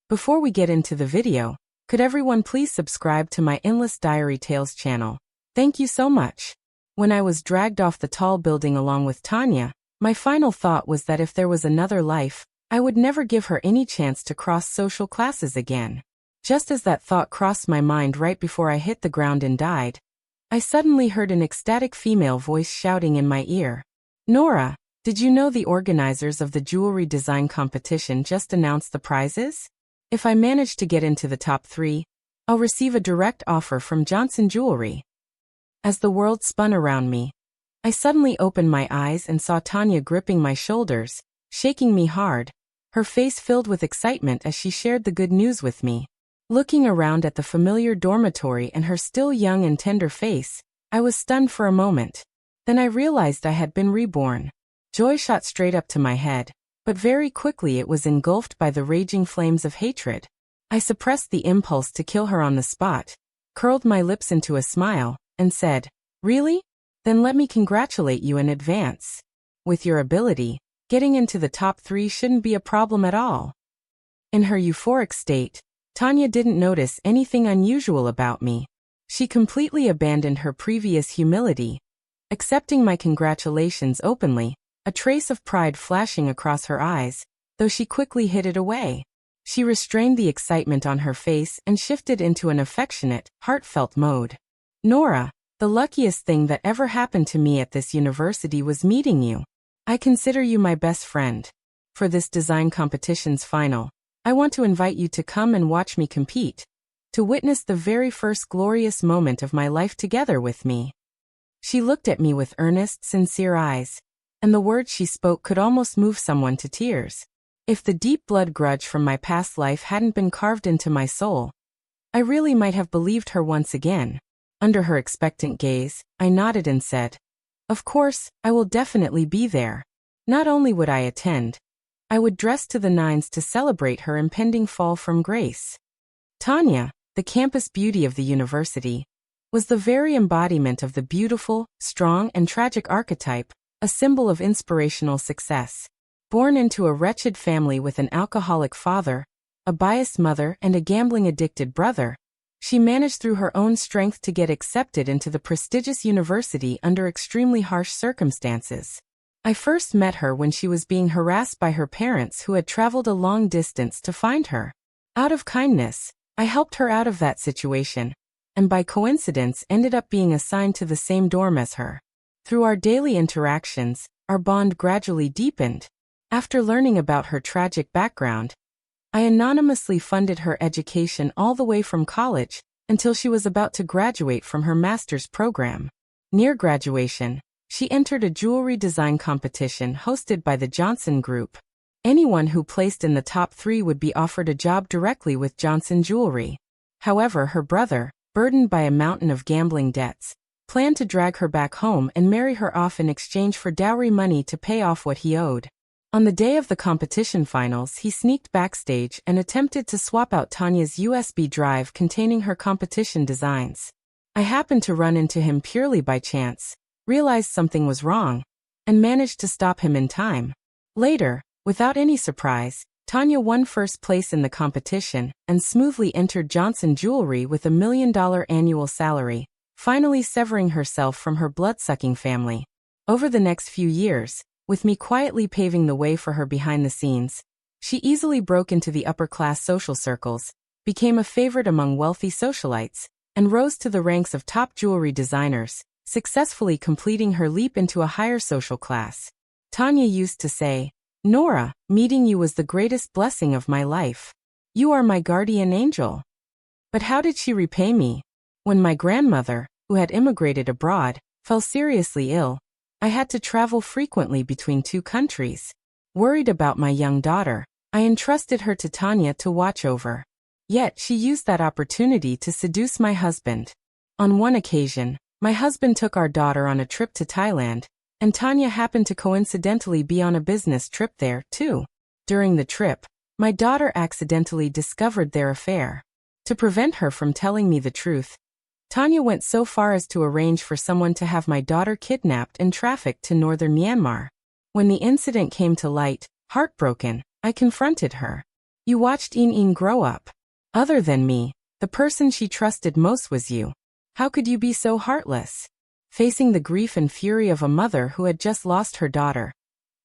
Before we get into the video, could everyone please subscribe to my Endless Diary Tales channel? Thank you so much. When I was dragged off the tall building along with Tanya, my final thought was that if there was another life, I would never give her any chance to cross social classes again. Just as that thought crossed my mind right before I hit the ground and died, I suddenly heard an ecstatic female voice shouting in my ear, "Nora, did you know the organizers of the jewelry design competition just announced the prizes? If I manage to get into the top 3, I'll receive a direct offer from Johnson Jewelry." As the world spun around me, I suddenly opened my eyes and saw Tanya gripping my shoulders, shaking me hard, her face filled with excitement as she shared the good news with me. Looking around at the familiar dormitory and her still young and tender face, I was stunned for a moment. Then I realized I had been reborn. Joy shot straight up to my head, but very quickly it was engulfed by the raging flames of hatred. I suppressed the impulse to kill her on the spot, curled my lips into a smile, and said, "Really? Then let me congratulate you in advance. With your ability, getting into the top 3 shouldn't be a problem at all." In her euphoric state, Tanya didn't notice anything unusual about me. She completely abandoned her previous humility, accepting my congratulations openly, a trace of pride flashing across her eyes, though she quickly hid it away. She restrained the excitement on her face and shifted into an affectionate, heartfelt mode. "Nora, the luckiest thing that ever happened to me at this university was meeting you. I consider you my best friend. For this design competition's final, I want to invite you to come and watch me compete, to witness the very first glorious moment of my life together with me." She looked at me with earnest, sincere eyes, and the words she spoke could almost move someone to tears. If the deep blood grudge from my past life hadn't been carved into my soul, I really might have believed her once again. Under her expectant gaze, I nodded and said, "Of course, I will definitely be there." Not only would I attend, I would dress to the nines to celebrate her impending fall from grace. Tanya, the campus beauty of the university, was the very embodiment of the beautiful, strong, and tragic archetype, a symbol of inspirational success. Born into a wretched family with an alcoholic father, a biased mother, and a gambling-addicted brother, she managed through her own strength to get accepted into the prestigious university under extremely harsh circumstances. I first met her when she was being harassed by her parents who had traveled a long distance to find her. Out of kindness, I helped her out of that situation, and by coincidence ended up being assigned to the same dorm as her. Through our daily interactions, our bond gradually deepened. After learning about her tragic background, I anonymously funded her education all the way from college until she was about to graduate from her master's program. Near graduation, she entered a jewelry design competition hosted by the Johnson Group. Anyone who placed in the top 3 would be offered a job directly with Johnson Jewelry. However, her brother, burdened by a mountain of gambling debts, planned to drag her back home and marry her off in exchange for dowry money to pay off what he owed. On the day of the competition finals, he sneaked backstage and attempted to swap out Tanya's USB drive containing her competition designs. I happened to run into him purely by chance, realized something was wrong, and managed to stop him in time. Later, without any surprise, Tanya won first place in the competition and smoothly entered Johnson Jewelry with $1 million annual salary, finally severing herself from her blood-sucking family. Over the next few years, with me quietly paving the way for her behind the scenes, she easily broke into the upper-class social circles, became a favorite among wealthy socialites, and rose to the ranks of top jewelry designers, successfully completing her leap into a higher social class. Tanya used to say, "Nora, meeting you was the greatest blessing of my life. You are my guardian angel." But how did she repay me? When my grandmother, who had immigrated abroad, fell seriously ill, I had to travel frequently between 2 countries. Worried about my young daughter, I entrusted her to Tanya to watch over. Yet she used that opportunity to seduce my husband. On one occasion, my husband took our daughter on a trip to Thailand, and Tanya happened to coincidentally be on a business trip there, too. During the trip, my daughter accidentally discovered their affair. To prevent her from telling me the truth, Tanya went so far as to arrange for someone to have my daughter kidnapped and trafficked to northern Myanmar. When the incident came to light, heartbroken, I confronted her. You watched Een grow up. Other than me, the person she trusted most was you. How could you be so heartless? Facing the grief and fury of a mother who had just lost her daughter,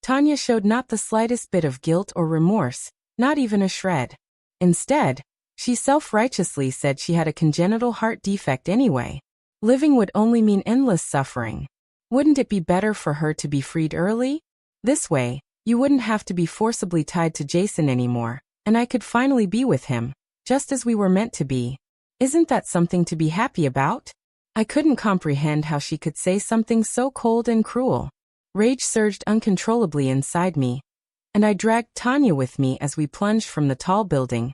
Tanya showed not the slightest bit of guilt or remorse, not even a shred. Instead, she self-righteously said she had a congenital heart defect anyway. Living would only mean endless suffering. Wouldn't it be better for her to be freed early? This way, you wouldn't have to be forcibly tied to Jason anymore, and I could finally be with him, just as we were meant to be. Isn't that something to be happy about? I couldn't comprehend how she could say something so cold and cruel. Rage surged uncontrollably inside me, and I dragged Tanya with me as we plunged from the tall building,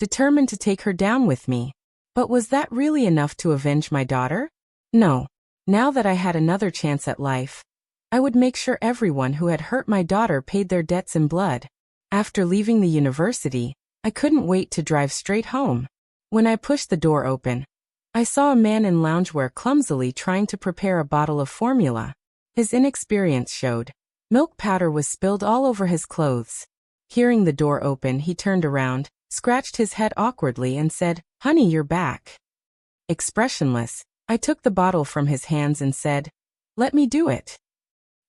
determined to take her down with me. But was that really enough to avenge my daughter? No. Now that I had another chance at life, I would make sure everyone who had hurt my daughter paid their debts in blood. After leaving the university, I couldn't wait to drive straight home. When I pushed the door open, I saw a man in loungewear clumsily trying to prepare a bottle of formula. His inexperience showed. Milk powder was spilled all over his clothes. Hearing the door open, he turned around, scratched his head awkwardly and said, "Honey, you're back." Expressionless, I took the bottle from his hands and said, "Let me do it."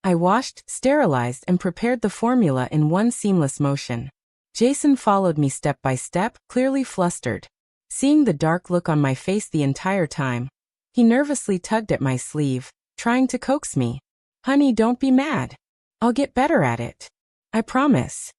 I washed, sterilized, and prepared the formula in one seamless motion. Jason followed me step by step, clearly flustered. Seeing the dark look on my face the entire time, he nervously tugged at my sleeve, trying to coax me. "Honey, don't be mad. I'll get better at it. I promise."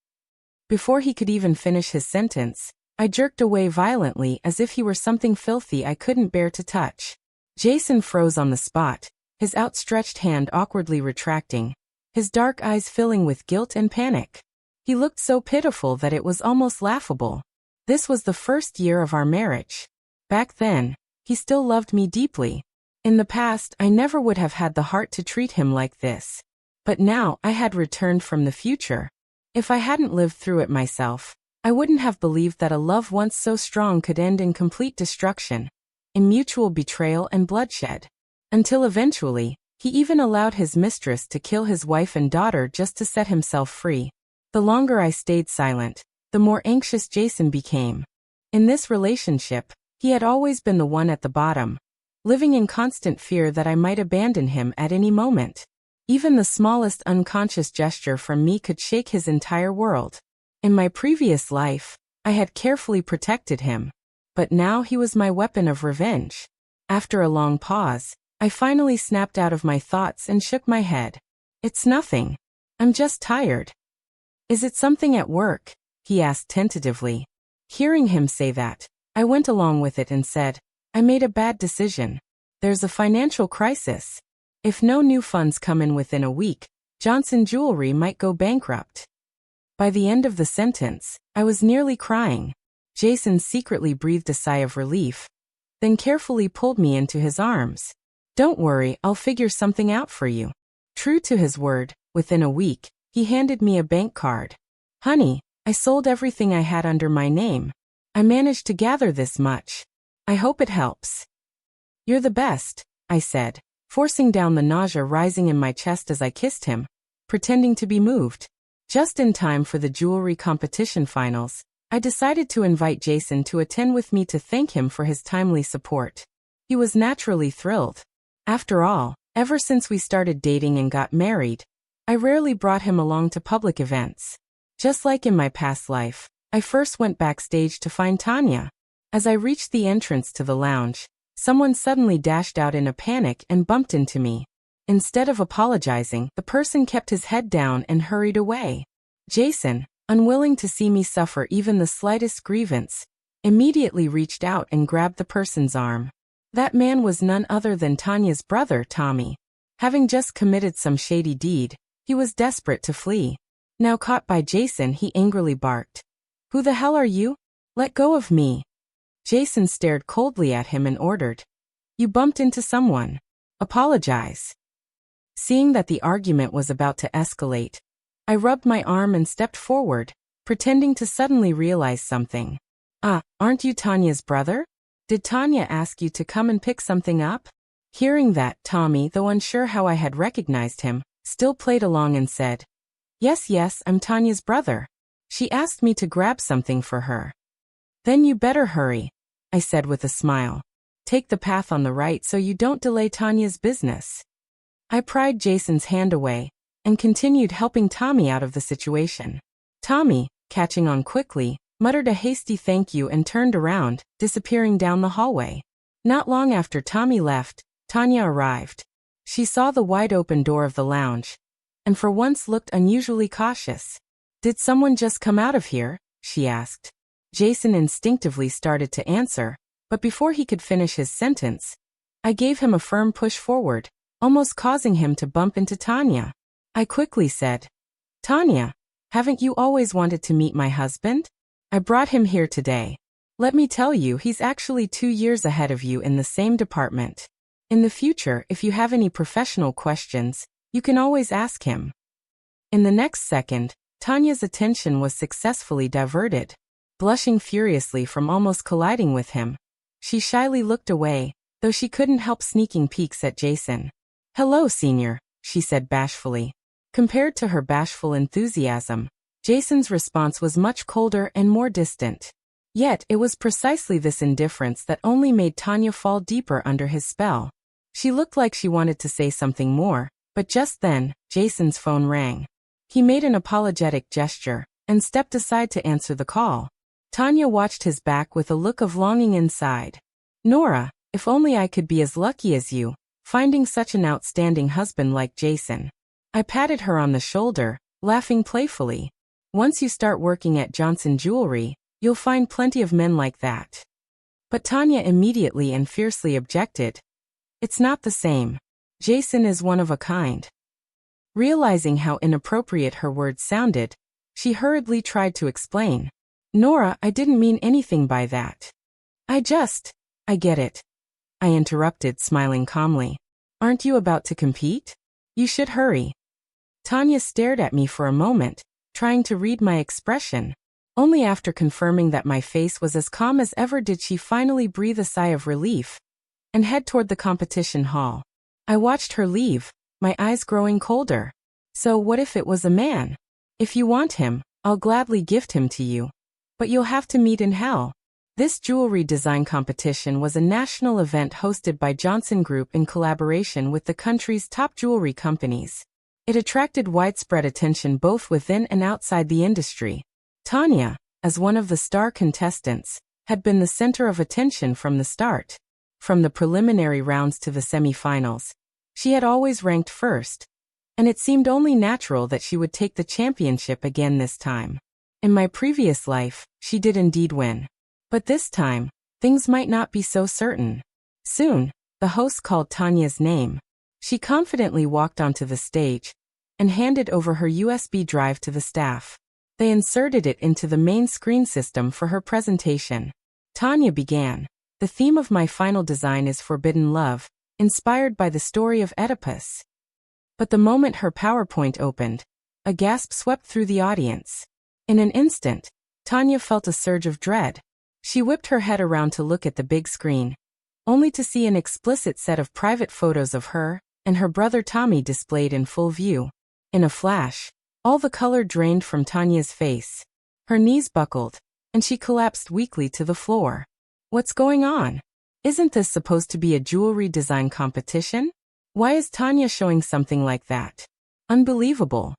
Before he could even finish his sentence, I jerked away violently as if he were something filthy I couldn't bear to touch. Jason froze on the spot, his outstretched hand awkwardly retracting, his dark eyes filling with guilt and panic. He looked so pitiful that it was almost laughable. This was the first year of our marriage. Back then, he still loved me deeply. In the past, I never would have had the heart to treat him like this. But now, I had returned from the future. If I hadn't lived through it myself, I wouldn't have believed that a love once so strong could end in complete destruction, in mutual betrayal and bloodshed. Until eventually, he even allowed his mistress to kill his wife and daughter just to set himself free. The longer I stayed silent, the more anxious Jason became. In this relationship, he had always been the one at the bottom, living in constant fear that I might abandon him at any moment. Even the smallest unconscious gesture from me could shake his entire world. In my previous life, I had carefully protected him, but now he was my weapon of revenge. After a long pause, I finally snapped out of my thoughts and shook my head. "It's nothing. I'm just tired." "Is it something at work?" he asked tentatively. Hearing him say that, I went along with it and said, "I made a bad decision. There's a financial crisis. If no new funds come in within a week, Johnson Jewelry might go bankrupt." By the end of the sentence, I was nearly crying. Jason secretly breathed a sigh of relief, then carefully pulled me into his arms. "Don't worry, I'll figure something out for you." True to his word, within a week, he handed me a bank card. "Honey, I sold everything I had under my name. I managed to gather this much. I hope it helps." "You're the best," I said, forcing down the nausea rising in my chest as I kissed him, pretending to be moved. Just in time for the jewelry competition finals, I decided to invite Jason to attend with me to thank him for his timely support. He was naturally thrilled. After all, ever since we started dating and got married, I rarely brought him along to public events. Just like in my past life, I first went backstage to find Tanya. As I reached the entrance to the lounge, someone suddenly dashed out in a panic and bumped into me. Instead of apologizing, the person kept his head down and hurried away. Jason, unwilling to see me suffer even the slightest grievance, immediately reached out and grabbed the person's arm. That man was none other than Tanya's brother, Tommy. Having just committed some shady deed, he was desperate to flee. Now caught by Jason, he angrily barked, "Who the hell are you? Let go of me." Jason stared coldly at him and ordered, "You bumped into someone. Apologize." Seeing that the argument was about to escalate, I rubbed my arm and stepped forward, pretending to suddenly realize something. "Ah, aren't you Tanya's brother? Did Tanya ask you to come and pick something up?" Hearing that, Tommy, though unsure how I had recognized him, still played along and said, Yes, I'm Tanya's brother. She asked me to grab something for her. Then you better hurry, I said with a smile. Take the path on the right so you don't delay Tanya's business. I pried Jason's hand away and continued helping Tommy out of the situation. Tommy, catching on quickly, muttered a hasty thank you and turned around, disappearing down the hallway. Not long after Tommy left, Tanya arrived. She saw the wide-open door of the lounge, and for once looked unusually cautious. Did someone just come out of here? She asked. Jason instinctively started to answer, but before he could finish his sentence, I gave him a firm push forward, almost causing him to bump into Tanya. I quickly said, Tanya, haven't you always wanted to meet my husband? I brought him here today. Let me tell you, he's actually 2 years ahead of you in the same department. In the future, if you have any professional questions, you can always ask him. In the next second, Tanya's attention was successfully diverted. Blushing furiously from almost colliding with him, she shyly looked away, though she couldn't help sneaking peeks at Jason. Hello, senior, she said bashfully. Compared to her bashful enthusiasm, Jason's response was much colder and more distant. Yet it was precisely this indifference that only made Tanya fall deeper under his spell. She looked like she wanted to say something more, but just then, Jason's phone rang. He made an apologetic gesture and stepped aside to answer the call. Tanya watched his back with a look of longing inside. Nora, if only I could be as lucky as you, finding such an outstanding husband like Jason. I patted her on the shoulder, laughing playfully. Once you start working at Johnson Jewelry, you'll find plenty of men like that. But Tanya immediately and fiercely objected. It's not the same. Jason is one of a kind. Realizing how inappropriate her words sounded, she hurriedly tried to explain. Nora, I didn't mean anything by that. I get it. I interrupted, smiling calmly. Aren't you about to compete? You should hurry. Tanya stared at me for a moment, trying to read my expression. Only after confirming that my face was as calm as ever did she finally breathe a sigh of relief and head toward the competition hall. I watched her leave, my eyes growing colder. So what if it was a man? If you want him, I'll gladly gift him to you. But you'll have to meet in hell. This jewelry design competition was a national event hosted by Johnson Group in collaboration with the country's top jewelry companies. It attracted widespread attention both within and outside the industry. Tanya, as one of the star contestants, had been the center of attention from the start. From the preliminary rounds to the semifinals, she had always ranked first, and it seemed only natural that she would take the championship again this time. In my previous life, she did indeed win. But this time, things might not be so certain. Soon, the host called Tanya's name. She confidently walked onto the stage and handed over her USB drive to the staff. They inserted it into the main screen system for her presentation. Tanya began. The theme of my final design is forbidden love, inspired by the story of Oedipus. But the moment her PowerPoint opened, a gasp swept through the audience. In an instant, Tanya felt a surge of dread. She whipped her head around to look at the big screen, only to see an explicit set of private photos of her and her brother Tommy displayed in full view. In a flash, all the color drained from Tanya's face. Her knees buckled, and she collapsed weakly to the floor. What's going on? Isn't this supposed to be a jewelry design competition? Why is Tanya showing something like that? Unbelievable.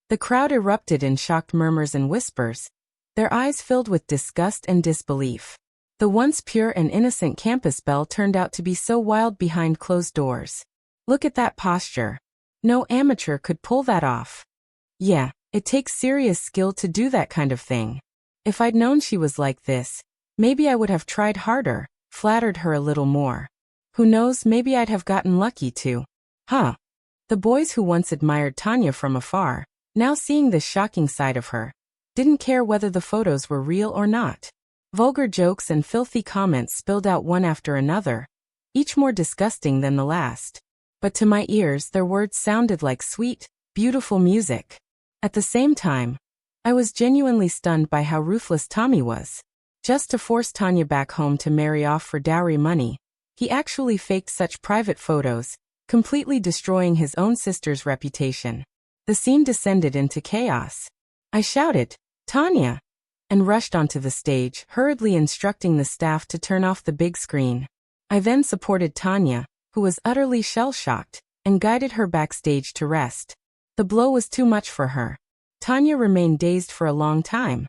The crowd erupted in shocked murmurs and whispers, their eyes filled with disgust and disbelief. The once pure and innocent campus belle turned out to be so wild behind closed doors. Look at that posture. No amateur could pull that off. Yeah, it takes serious skill to do that kind of thing. If I'd known she was like this, maybe I would have tried harder, flattered her a little more. Who knows, maybe I'd have gotten lucky too. Huh. The boys who once admired Tanya from afar, now seeing this shocking side of her, didn't care whether the photos were real or not. Vulgar jokes and filthy comments spilled out one after another, each more disgusting than the last. But to my ears their words sounded like sweet, beautiful music. At the same time, I was genuinely stunned by how ruthless Tommy was. Just to force Tanya back home to marry off for dowry money, he actually faked such private photos, completely destroying his own sister's reputation. The scene descended into chaos. I shouted, Tanya, and rushed onto the stage, hurriedly instructing the staff to turn off the big screen. I then supported Tanya, who was utterly shell-shocked, and guided her backstage to rest. The blow was too much for her. Tanya remained dazed for a long time.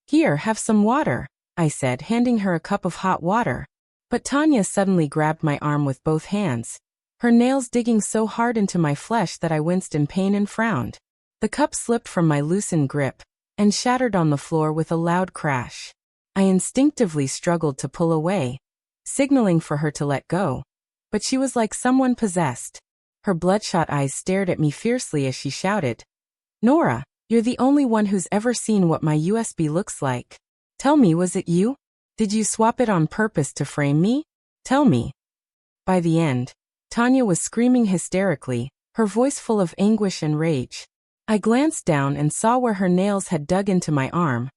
"Here, have some water," I said, handing her a cup of hot water. But Tanya suddenly grabbed my arm with both hands, her nails digging so hard into my flesh that I winced in pain and frowned. The cup slipped from my loosened grip and shattered on the floor with a loud crash. I instinctively struggled to pull away, signaling for her to let go, but she was like someone possessed. Her bloodshot eyes stared at me fiercely as she shouted, "Nora, you're the only one who's ever seen what my USB looks like. Tell me, was it you? Did you swap it on purpose to frame me? Tell me." By the end, Tanya was screaming hysterically, her voice full of anguish and rage. I glanced down and saw where her nails had dug into my arm,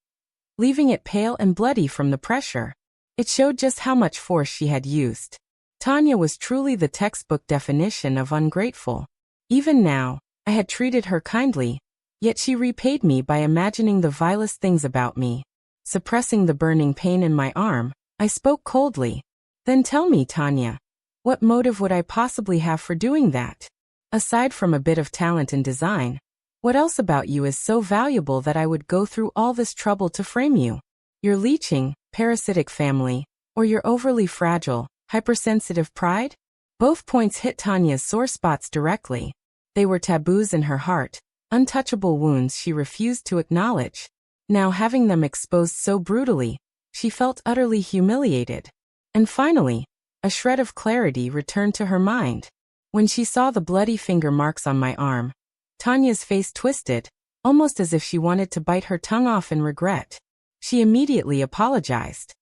leaving it pale and bloody from the pressure. It showed just how much force she had used. Tanya was truly the textbook definition of ungrateful. Even now, I had treated her kindly, yet she repaid me by imagining the vilest things about me. Suppressing the burning pain in my arm, I spoke coldly. "Then tell me, Tanya, what motive would I possibly have for doing that? Aside from a bit of talent in design, what else about you is so valuable that I would go through all this trouble to frame you? Your leeching, parasitic family, or your overly fragile, hypersensitive pride?" Both points hit Tanya's sore spots directly. They were taboos in her heart, untouchable wounds she refused to acknowledge. Now having them exposed so brutally, she felt utterly humiliated. And finally, a shred of clarity returned to her mind. When she saw the bloody finger marks on my arm, Tanya's face twisted, almost as if she wanted to bite her tongue off in regret. She immediately apologized.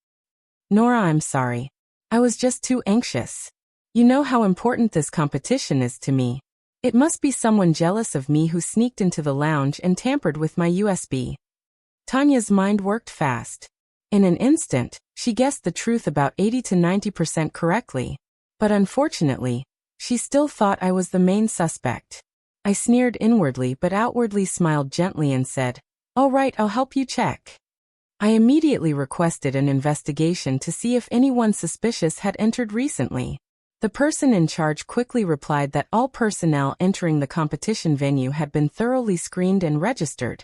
"Nora, I'm sorry. I was just too anxious. You know how important this competition is to me. It must be someone jealous of me who sneaked into the lounge and tampered with my USB." Tanya's mind worked fast. In an instant, she guessed the truth about 80 to 90% correctly. But unfortunately, she still thought I was the main suspect. I sneered inwardly but outwardly smiled gently and said, "All right, I'll help you check." I immediately requested an investigation to see if anyone suspicious had entered recently. The person in charge quickly replied that all personnel entering the competition venue had been thoroughly screened and registered,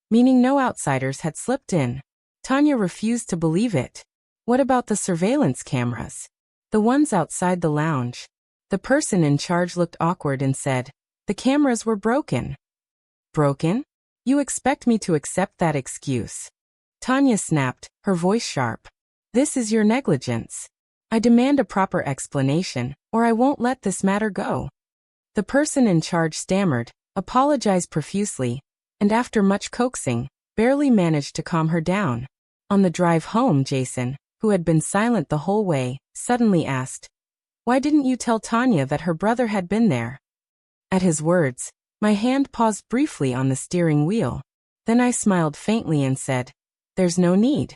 meaning no outsiders had slipped in. Tanya refused to believe it. "What about the surveillance cameras? The ones outside the lounge?" The person in charge looked awkward and said, "The cameras were broken." "Broken? You expect me to accept that excuse?" Tanya snapped, her voice sharp. "This is your negligence. I demand a proper explanation, or I won't let this matter go." The person in charge stammered, apologized profusely, and after much coaxing, barely managed to calm her down. On the drive home, Jason, who had been silent the whole way, suddenly asked, "Why didn't you tell Tanya that her brother had been there?" At his words, my hand paused briefly on the steering wheel. Then I smiled faintly and said, "There's no need."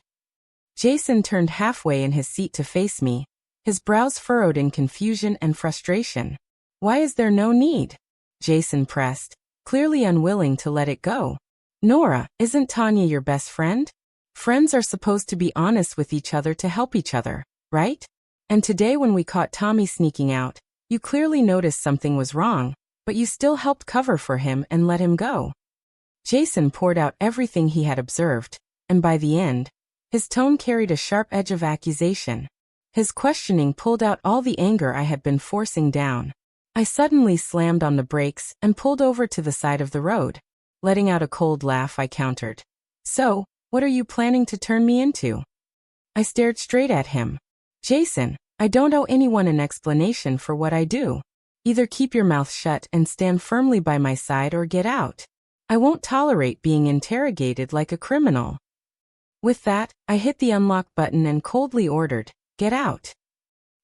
Jason turned halfway in his seat to face me, his brows furrowed in confusion and frustration. "Why is there no need?" Jason pressed, clearly unwilling to let it go. "Nora, isn't Tanya your best friend? Friends are supposed to be honest with each other to help each other, right? And today when we caught Tommy sneaking out, you clearly noticed something was wrong, but you still helped cover for him and let him go." Jason poured out everything he had observed, and by the end, his tone carried a sharp edge of accusation. His questioning pulled out all the anger I had been forcing down. I suddenly slammed on the brakes and pulled over to the side of the road. Letting out a cold laugh, I countered, "So, what are you planning to turn me into?" I stared straight at him. "Jason, I don't owe anyone an explanation for what I do. Either keep your mouth shut and stand firmly by my side or get out. I won't tolerate being interrogated like a criminal." With that, I hit the unlock button and coldly ordered, "Get out."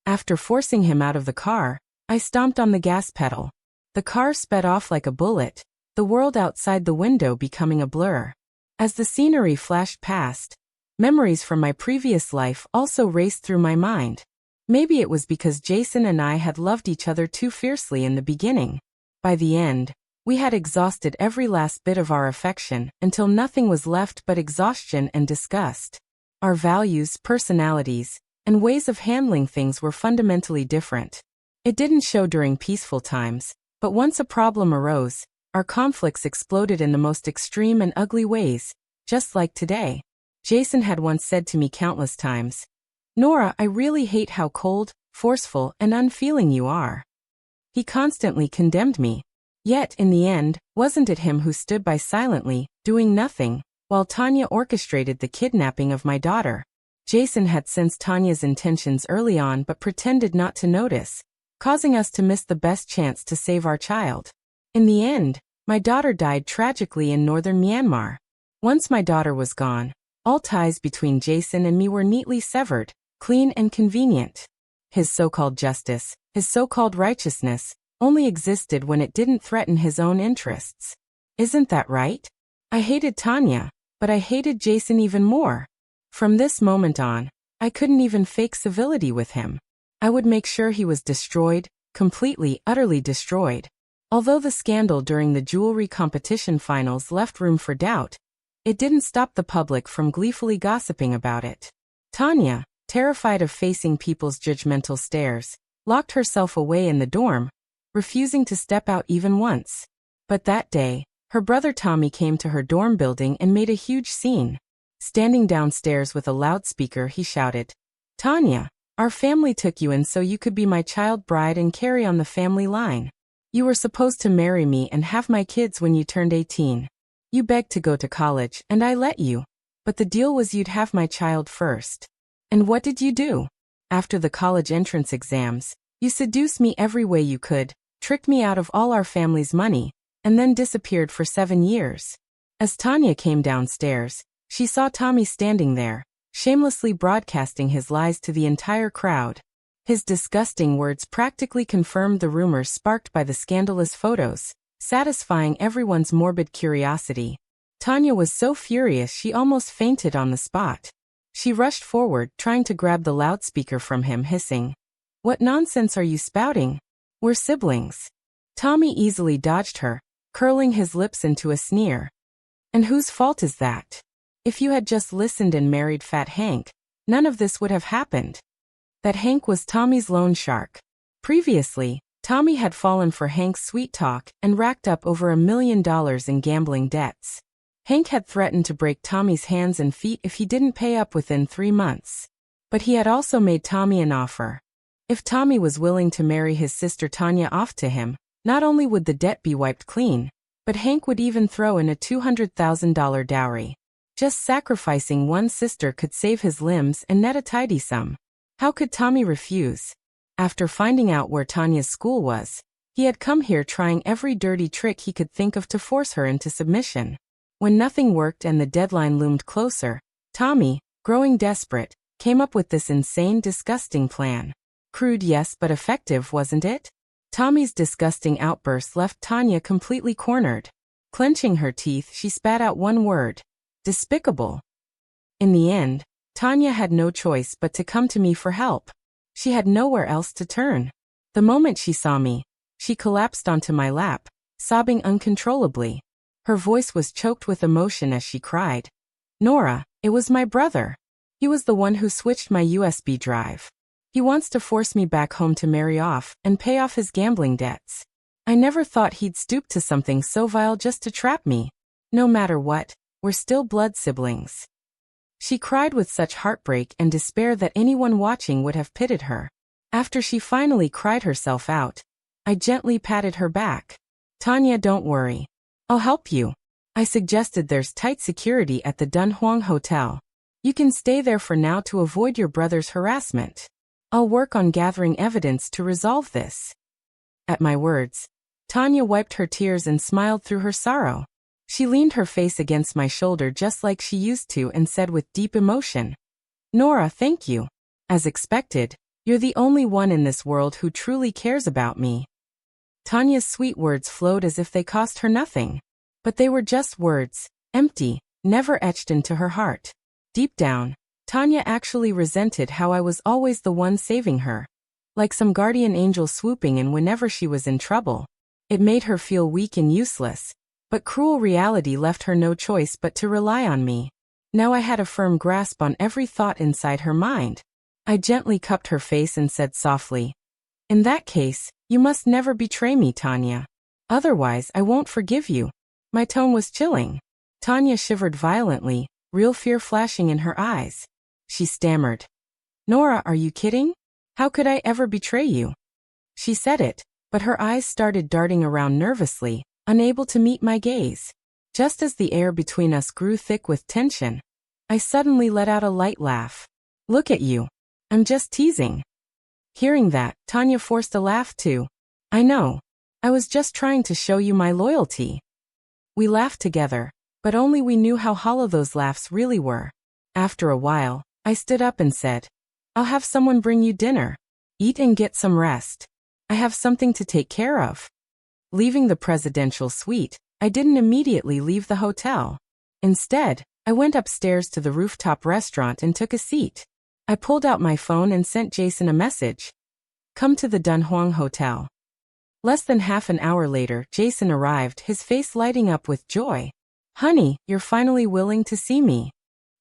After forcing him out of the car, I stomped on the gas pedal. The car sped off like a bullet, the world outside the window becoming a blur. As the scenery flashed past, memories from my previous life also raced through my mind. Maybe it was because Jason and I had loved each other too fiercely in the beginning. By the end, We had exhausted every last bit of our affection until nothing was left but exhaustion and disgust. Our values, personalities, and ways of handling things were fundamentally different. It didn't show during peaceful times, but once a problem arose, our conflicts exploded in the most extreme and ugly ways, just like today. Jason had once said to me countless times, "Nora, I really hate how cold, forceful, and unfeeling you are." He constantly condemned me. Yet, in the end, wasn't it him who stood by silently, doing nothing, while Tanya orchestrated the kidnapping of my daughter? Jason had sensed Tanya's intentions early on but pretended not to notice, causing us to miss the best chance to save our child. In the end, my daughter died tragically in northern Myanmar. Once my daughter was gone, all ties between Jason and me were neatly severed, clean and convenient. His so-called justice, his so-called righteousness, only existed when it didn't threaten his own interests. Isn't that right? I hated Tanya, but I hated Jason even more. From this moment on, I couldn't even fake civility with him. I would make sure he was destroyed, completely, utterly destroyed. Although the scandal during the jewelry competition finals left room for doubt, it didn't stop the public from gleefully gossiping about it. Tanya, terrified of facing people's judgmental stares, locked herself away in the dorm, refusing to step out even once. But that day, her brother Tommy came to her dorm building and made a huge scene. Standing downstairs with a loudspeaker, he shouted, "Tanya, our family took you in so you could be my child bride and carry on the family line. You were supposed to marry me and have my kids when you turned 18. You begged to go to college, and I let you. But the deal was you'd have my child first. And what did you do? After the college entrance exams, you seduced me every way you could, tricked me out of all our family's money, and then disappeared for 7 years." As Tanya came downstairs, she saw Tommy standing there, shamelessly broadcasting his lies to the entire crowd. His disgusting words practically confirmed the rumors sparked by the scandalous photos, satisfying everyone's morbid curiosity. Tanya was so furious she almost fainted on the spot. She rushed forward, trying to grab the loudspeaker from him, hissing, "What nonsense are you spouting? We're siblings." Tommy easily dodged her, curling his lips into a sneer. "And whose fault is that? If you had just listened and married Fat Hank, none of this would have happened." That Hank was Tommy's loan shark. Previously, Tommy had fallen for Hank's sweet talk and racked up over $1 million in gambling debts. Hank had threatened to break Tommy's hands and feet if he didn't pay up within 3 months. But he had also made Tommy an offer. If Tommy was willing to marry his sister Tanya off to him, not only would the debt be wiped clean, but Hank would even throw in a $200,000 dowry. Just sacrificing one sister could save his limbs and net a tidy sum. How could Tommy refuse? After finding out where Tanya's school was, he had come here trying every dirty trick he could think of to force her into submission. When nothing worked and the deadline loomed closer, Tommy, growing desperate, came up with this insane, disgusting plan. Crude, yes, but effective, wasn't it? Tommy's disgusting outburst left Tanya completely cornered. Clenching her teeth, she spat out one word: despicable. In the end, Tanya had no choice but to come to me for help. She had nowhere else to turn. The moment she saw me, she collapsed onto my lap, sobbing uncontrollably. Her voice was choked with emotion as she cried, "Nora, it was my brother. He was the one who switched my USB drive. He wants to force me back home to marry off and pay off his gambling debts. I never thought he'd stoop to something so vile just to trap me. No matter what, we're still blood siblings." She cried with such heartbreak and despair that anyone watching would have pitied her. After she finally cried herself out, I gently patted her back. "Tanya, don't worry. I'll help you. I suggested there's tight security at the Dunhuang Hotel. You can stay there for now to avoid your brother's harassment. I'll work on gathering evidence to resolve this." At my words, Tanya wiped her tears and smiled through her sorrow. She leaned her face against my shoulder just like she used to and said with deep emotion, "Nora, thank you. As expected, you're the only one in this world who truly cares about me." Tanya's sweet words flowed as if they cost her nothing. But they were just words, empty, never etched into her heart. Deep down, Tanya actually resented how I was always the one saving her. Like some guardian angel swooping in whenever she was in trouble. It made her feel weak and useless, but cruel reality left her no choice but to rely on me. Now I had a firm grasp on every thought inside her mind. I gently cupped her face and said softly, "In that case, you must never betray me, Tanya. Otherwise, I won't forgive you." My tone was chilling. Tanya shivered violently, real fear flashing in her eyes. She stammered, "Nora, are you kidding? How could I ever betray you?" She said it, but her eyes started darting around nervously, unable to meet my gaze. Just as the air between us grew thick with tension, I suddenly let out a light laugh. "Look at you. I'm just teasing." Hearing that, Tanya forced a laugh too. "I know. I was just trying to show you my loyalty." We laughed together, but only we knew how hollow those laughs really were. After a while, I stood up and said, "I'll have someone bring you dinner. Eat and get some rest. I have something to take care of." Leaving the presidential suite, I didn't immediately leave the hotel. Instead, I went upstairs to the rooftop restaurant and took a seat. I pulled out my phone and sent Jason a message. "Come to the Dunhuang Hotel." Less than half an hour later, Jason arrived, his face lighting up with joy. "Honey, you're finally willing to see me."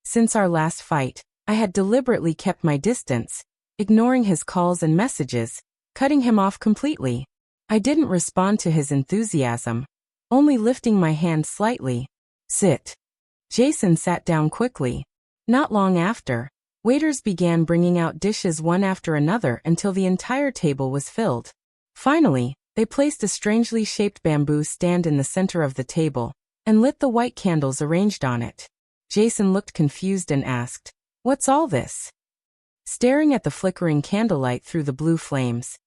Since our last fight, I had deliberately kept my distance, ignoring his calls and messages, cutting him off completely. I didn't respond to his enthusiasm, only lifting my hand slightly. "Sit." Jason sat down quickly. Not long after, waiters began bringing out dishes one after another until the entire table was filled. Finally, they placed a strangely shaped bamboo stand in the center of the table and lit the white candles arranged on it. Jason looked confused and asked, "What's all this?" Staring at the flickering candlelight through the blue flames,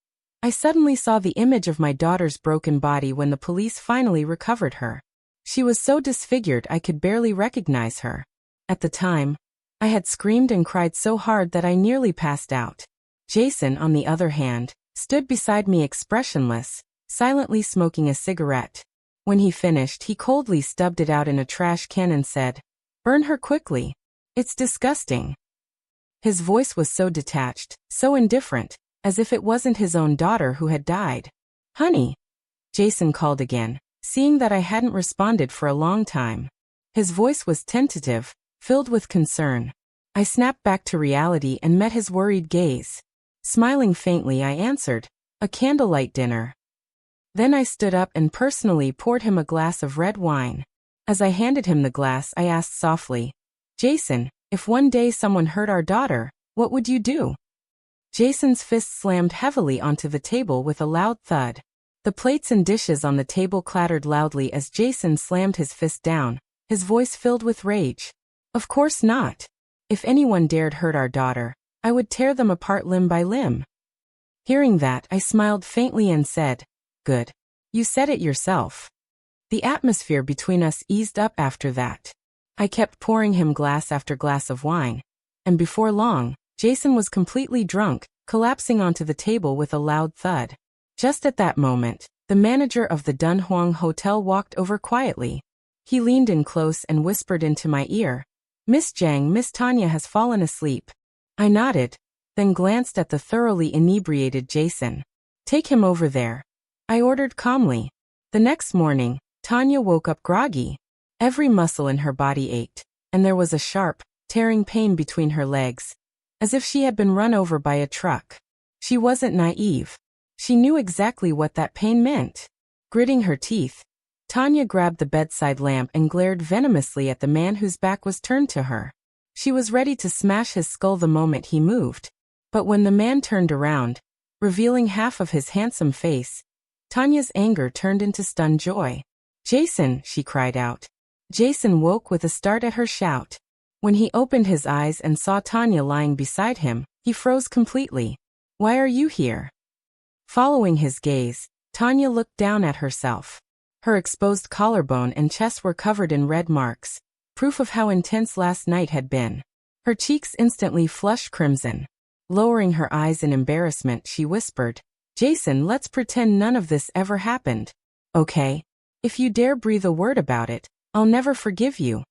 I suddenly saw the image of my daughter's broken body when the police finally recovered her. She was so disfigured I could barely recognize her. At the time, I had screamed and cried so hard that I nearly passed out. Jason, on the other hand, stood beside me expressionless, silently smoking a cigarette. When he finished, he coldly stubbed it out in a trash can and said, "Burn her quickly. It's disgusting." His voice was so detached, so indifferent, as if it wasn't his own daughter who had died. "Honey," Jason called again, seeing that I hadn't responded for a long time. His voice was tentative, filled with concern. I snapped back to reality and met his worried gaze. Smiling faintly, I answered, "A candlelight dinner." Then I stood up and personally poured him a glass of red wine. As I handed him the glass, I asked softly, "Jason, if one day someone hurt our daughter, what would you do?" Jason's fist slammed heavily onto the table with a loud thud. The plates and dishes on the table clattered loudly as Jason slammed his fist down, his voice filled with rage. "Of course not. If anyone dared hurt our daughter, I would tear them apart limb by limb." Hearing that, I smiled faintly and said, "Good. You said it yourself." The atmosphere between us eased up after that. I kept pouring him glass after glass of wine, and before long, Jason was completely drunk, collapsing onto the table with a loud thud. Just at that moment, the manager of the Dunhuang Hotel walked over quietly. He leaned in close and whispered into my ear, "Miss Zhang, Miss Tanya has fallen asleep." I nodded, then glanced at the thoroughly inebriated Jason. "Take him over there," I ordered calmly. The next morning, Tanya woke up groggy. Every muscle in her body ached, and there was a sharp, tearing pain between her legs, as if she had been run over by a truck. She wasn't naive. She knew exactly what that pain meant. Gritting her teeth, Tanya grabbed the bedside lamp and glared venomously at the man whose back was turned to her. She was ready to smash his skull the moment he moved. But when the man turned around, revealing half of his handsome face, Tanya's anger turned into stunned joy. "Jason," she cried out. Jason woke with a start at her shout. When he opened his eyes and saw Tanya lying beside him, he froze completely. "Why are you here?" Following his gaze, Tanya looked down at herself. Her exposed collarbone and chest were covered in red marks, proof of how intense last night had been. Her cheeks instantly flushed crimson. Lowering her eyes in embarrassment, she whispered, "Jason, let's pretend none of this ever happened. Okay? If you dare breathe a word about it, I'll never forgive you."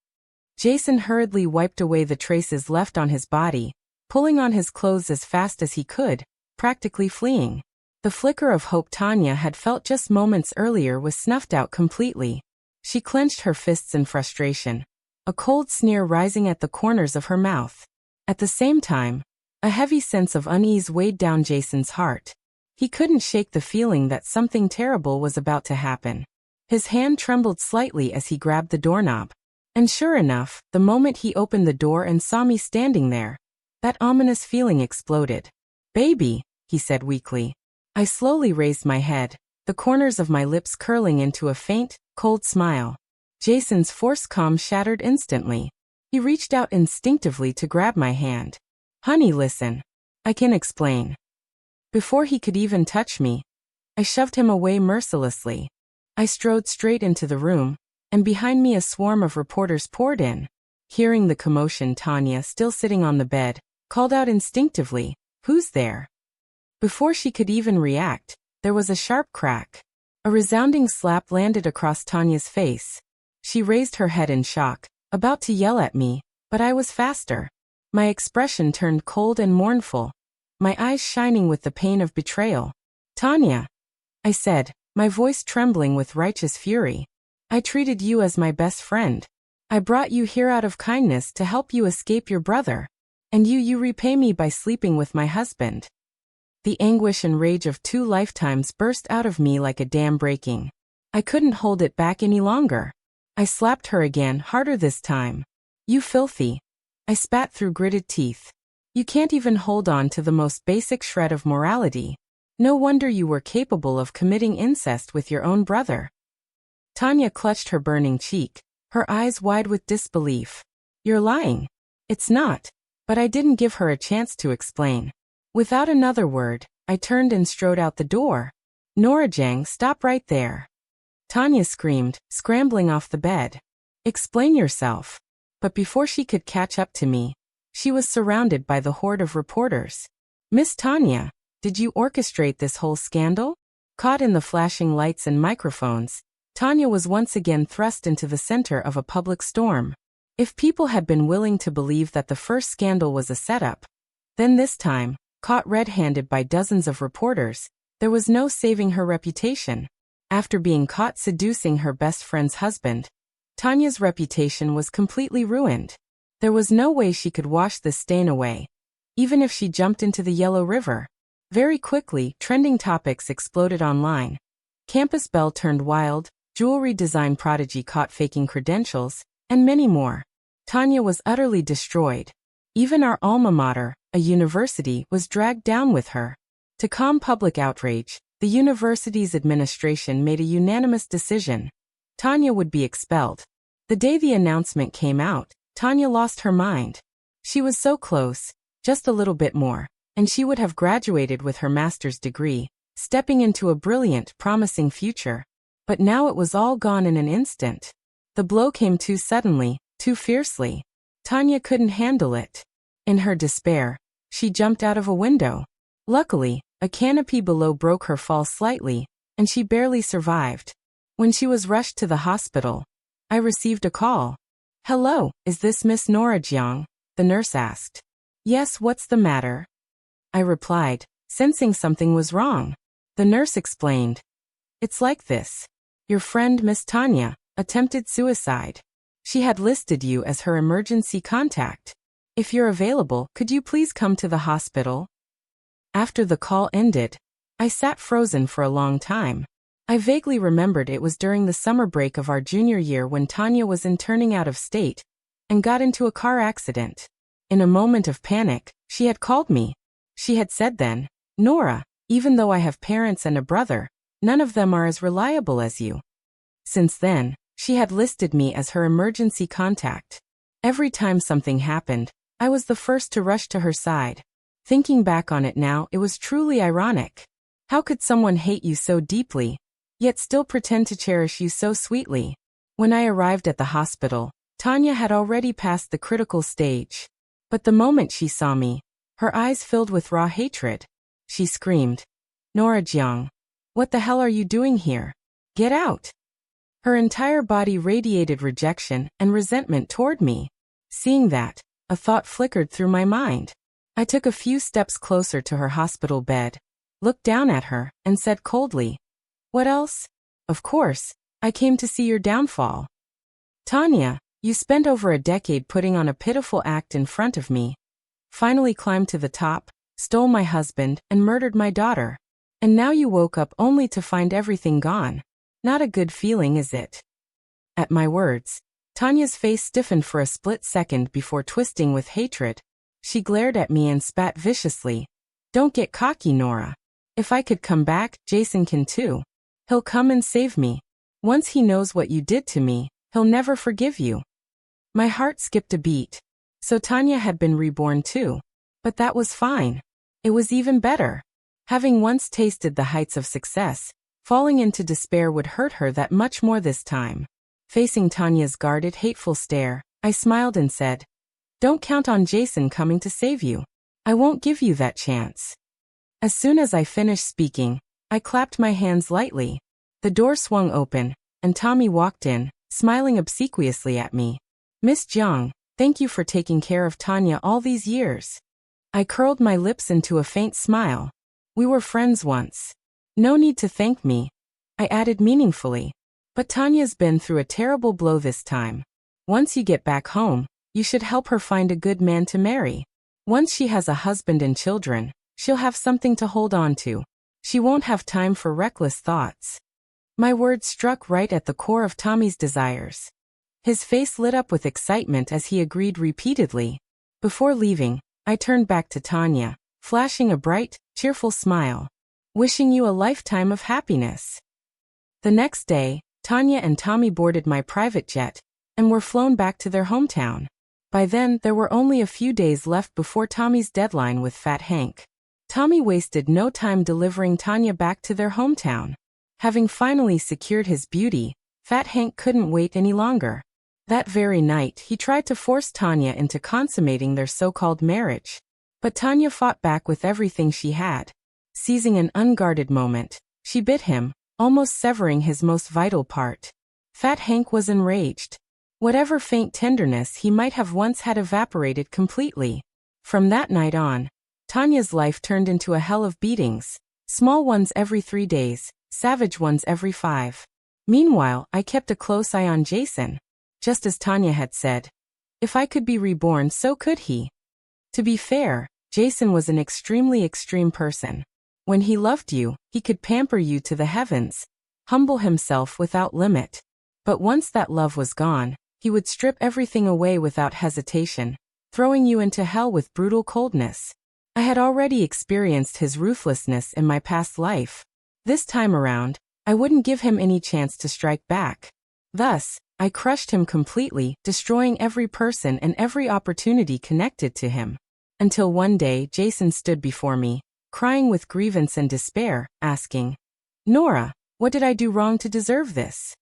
Jason hurriedly wiped away the traces left on his body, pulling on his clothes as fast as he could, practically fleeing. The flicker of hope Tanya had felt just moments earlier was snuffed out completely. She clenched her fists in frustration, a cold sneer rising at the corners of her mouth. At the same time, a heavy sense of unease weighed down Jason's heart. He couldn't shake the feeling that something terrible was about to happen. His hand trembled slightly as he grabbed the doorknob. And sure enough, the moment he opened the door and saw me standing there, that ominous feeling exploded. "Baby," he said weakly. I slowly raised my head, the corners of my lips curling into a faint, cold smile. Jason's forced calm shattered instantly. He reached out instinctively to grab my hand. "Honey, listen. I can explain." Before he could even touch me, I shoved him away mercilessly. I strode straight into the room, and behind me a swarm of reporters poured in. Hearing the commotion, Tanya, still sitting on the bed, called out instinctively, "Who's there?" Before she could even react, there was a sharp crack. A resounding slap landed across Tanya's face. She raised her head in shock, about to yell at me, but I was faster. My expression turned cold and mournful, my eyes shining with the pain of betrayal. "Tanya," I said, my voice trembling with righteous fury. "I treated you as my best friend. I brought you here out of kindness to help you escape your brother. And you repay me by sleeping with my husband." The anguish and rage of 2 lifetimes burst out of me like a dam breaking. I couldn't hold it back any longer. I slapped her again, harder this time. "You filthy," I spat through gritted teeth. "You can't even hold on to the most basic shred of morality. No wonder you were capable of committing incest with your own brother." Tanya clutched her burning cheek, her eyes wide with disbelief. "You're lying." "It's not." But I didn't give her a chance to explain. Without another word, I turned and strode out the door. "Norajang, stop right there!" Tanya screamed, scrambling off the bed. "Explain yourself." But before she could catch up to me, she was surrounded by the horde of reporters. "Miss Tanya, did you orchestrate this whole scandal?" Caught in the flashing lights and microphones, Tanya was once again thrust into the center of a public storm. If people had been willing to believe that the first scandal was a setup, then this time, caught red-handed by dozens of reporters, there was no saving her reputation. After being caught seducing her best friend's husband, Tanya's reputation was completely ruined. There was no way she could wash this stain away, even if she jumped into the Yellow River. Very quickly, trending topics exploded online. Campus belle turned wild, jewelry design prodigy caught faking credentials, and many more. Tanya was utterly destroyed. Even our alma mater, a university, was dragged down with her. To calm public outrage, the university's administration made a unanimous decision. Tanya would be expelled. The day the announcement came out, Tanya lost her mind. She was so close, just a little bit more, and she would have graduated with her master's degree, stepping into a brilliant, promising future. But now it was all gone in an instant. The blow came too suddenly, too fiercely. Tanya couldn't handle it. In her despair, she jumped out of a window. Luckily, a canopy below broke her fall slightly, and she barely survived. When she was rushed to the hospital, I received a call. "Hello, is this Miss Nora Jiang?" the nurse asked. "Yes, what's the matter?" I replied, sensing something was wrong. The nurse explained. "It's like this. Your friend Miss Tanya attempted suicide. She had listed you as her emergency contact. If you're available, could you please come to the hospital?" After the call ended, I sat frozen for a long time. I vaguely remembered it was during the summer break of our junior year when Tanya was interning out of state and got into a car accident. In a moment of panic, she had called me. She had said then, "Nora, even though I have parents and a brother, none of them are as reliable as you." Since then, she had listed me as her emergency contact. Every time something happened, I was the first to rush to her side. Thinking back on it now, it was truly ironic. How could someone hate you so deeply, yet still pretend to cherish you so sweetly? When I arrived at the hospital, Tanya had already passed the critical stage. But the moment she saw me, her eyes filled with raw hatred. She screamed, "Nora Jiang, what the hell are you doing here? Get out!" Her entire body radiated rejection and resentment toward me. Seeing that, a thought flickered through my mind. I took a few steps closer to her hospital bed, looked down at her, and said coldly, "What else? Of course, I came to see your downfall. Tanya, you spent over a decade putting on a pitiful act in front of me. Finally climbed to the top, stole my husband, and murdered my daughter. And now you woke up only to find everything gone. Not a good feeling, is it?" At my words, Tanya's face stiffened for a split second before twisting with hatred. She glared at me and spat viciously. "Don't get cocky, Nora. If I could come back, Jason can too. He'll come and save me. Once he knows what you did to me, he'll never forgive you." My heart skipped a beat. So Tanya had been reborn too. But that was fine. It was even better. Having once tasted the heights of success, falling into despair would hurt her that much more this time. Facing Tanya's guarded, hateful stare, I smiled and said, "Don't count on Jason coming to save you. I won't give you that chance." As soon as I finished speaking, I clapped my hands lightly. The door swung open, and Tommy walked in, smiling obsequiously at me. "Miss Jiang, thank you for taking care of Tanya all these years." I curled my lips into a faint smile. "We were friends once. No need to thank me," I added meaningfully. "But Tanya's been through a terrible blow this time. Once you get back home, you should help her find a good man to marry. Once she has a husband and children, she'll have something to hold on to. She won't have time for reckless thoughts." My words struck right at the core of Tommy's desires. His face lit up with excitement as he agreed repeatedly. Before leaving, I turned back to Tanya, flashing a bright, cheerful smile. "Wishing you a lifetime of happiness." The next day, Tanya and Tommy boarded my private jet and were flown back to their hometown. By then, there were only a few days left before Tommy's deadline with Fat Hank. Tommy wasted no time delivering Tanya back to their hometown. Having finally secured his beauty, Fat Hank couldn't wait any longer. That very night, he tried to force Tanya into consummating their so-called marriage. But Tanya fought back with everything she had. Seizing an unguarded moment, she bit him, almost severing his most vital part. Fat Hank was enraged. Whatever faint tenderness he might have once had evaporated completely. From that night on, Tanya's life turned into a hell of beatings. Small ones every 3 days, savage ones every 5. Meanwhile, I kept a close eye on Jason. Just as Tanya had said, if I could be reborn, so could he. To be fair, Jason was an extremely extreme person. When he loved you, he could pamper you to the heavens, humble himself without limit. But once that love was gone, he would strip everything away without hesitation, throwing you into hell with brutal coldness. I had already experienced his ruthlessness in my past life. This time around, I wouldn't give him any chance to strike back. Thus, I crushed him completely, destroying every person and every opportunity connected to him. Until one day Jason stood before me, crying with grievance and despair, asking, "Nora, what did I do wrong to deserve this?"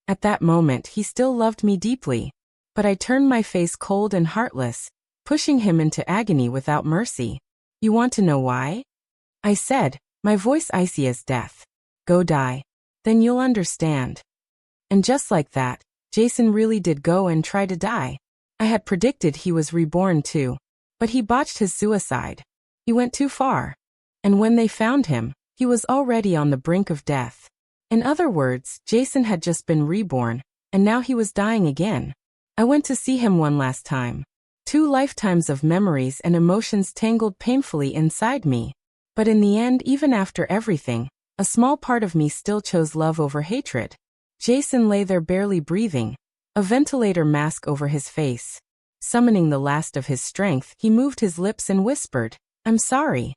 At that moment he still loved me deeply, but I turned my face cold and heartless, pushing him into agony without mercy. "You want to know why?" I said, my voice icy as death. "Go die. Then you'll understand." And just like that, Jason really did go and try to die. I had predicted he was reborn too, but he botched his suicide. He went too far. And when they found him, he was already on the brink of death. In other words, Jason had just been reborn, and now he was dying again. I went to see him one last time. 2 lifetimes of memories and emotions tangled painfully inside me. But in the end, even after everything, a small part of me still chose love over hatred. Jason lay there barely breathing, a ventilator mask over his face. Summoning the last of his strength, he moved his lips and whispered, "I'm sorry."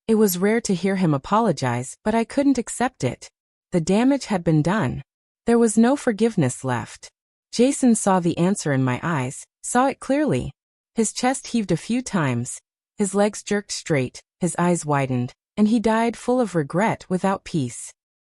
It was rare to hear him apologize, but I couldn't accept it. The damage had been done. There was no forgiveness left. Jason saw the answer in my eyes, saw it clearly. His chest heaved a few times, his legs jerked straight, his eyes widened, and he died full of regret without peace.